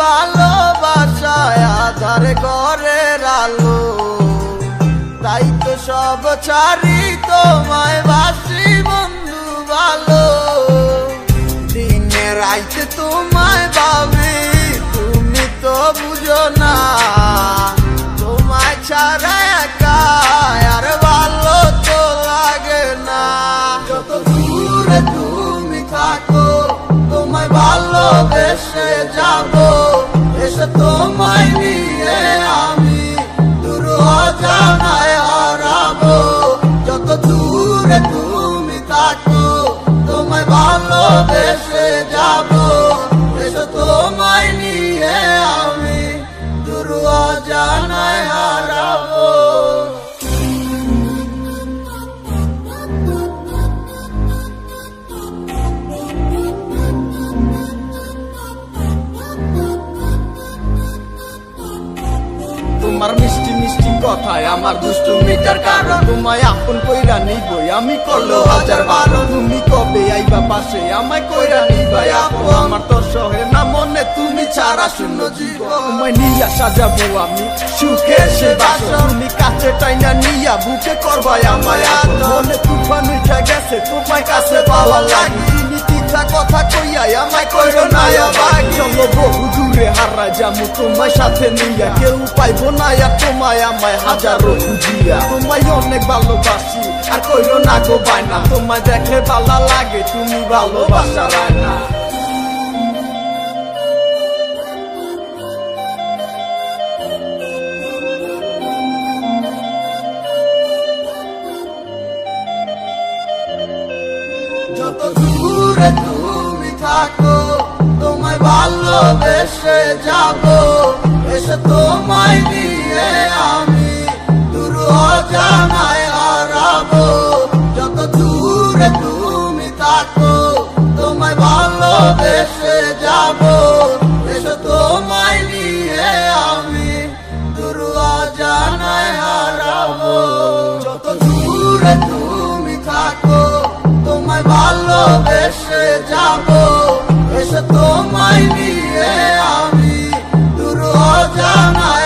ভালোবাসায় আধার ঘরের আলো, তাই তো সব ছাড়ি তোমায় বাসি বন্ধু ভালো। দিনে রাইতে তোমায় ভাবি, তুমি তো বুঝো না, তোমায় ছাড়া একা আর ভালো তো লাগে না। যত দূরে তুমি থাকো তোমায় ভালোবেসে যাবো, এসে তোমায় নিয়ে আমি দূর অজানায় হারাবো। যত দূরে তুমি থাকো তোমায় ভালোবেসে যাবো, এসে তোমায় নিয়ে আমি দূর অজানায় হারাবো। তোমার মিষ্টি মিষ্টি কথায় আমার দুষ্টু মিটার কারণ, তোমায় আপন কইরা নিবই আমি করলো হাজার বারো। তুমি কবে আইবা পাশে আমায় কইরা নিবাই আপু, আমার তো সহে না মনে তুমি ছাড়া শূন্য জীবন। তোমায় নিয়া সাজাবো আমি সুখে সে বাসো, তুমি কাছে টাইনা নিয়া বুকে করবাই আমায় আদর। মনে তুফান উঠা গেছে তোমায় কাছে পাওয়া লাগি, মিথ্যা কথা কইয়াই আমায় কইরো না আবাগ। চলো বহু দূরে হারা যামু তোমায় সাথে নিয়া, কেউ পাইবো না আর তোমায় আমায় হাজারো খুঁজিয়া। তোমায় অনেক ভালোবাসি আর কইরো না গো বায়না, তোমায় দেখে ভালো লাগে তুমি ভালোবাসা রায়না। যত দূরে তুমি থাকো তোমায় ভালোবেসে যাবো, এসে তোমায় নিয়ে আমি দূর অজানায় হারাবো। যত দূরে তুমি থাকো তোমায় ভালোবেসে যাবো, এসে তোমায় নিয়ে আমি দূর অজানায় হারাবো। যত দূরে তুমি থাকো তোমায় ভালোবেসে যাবো, এসে তোমায় নিয়ে আমি দূর অজানায়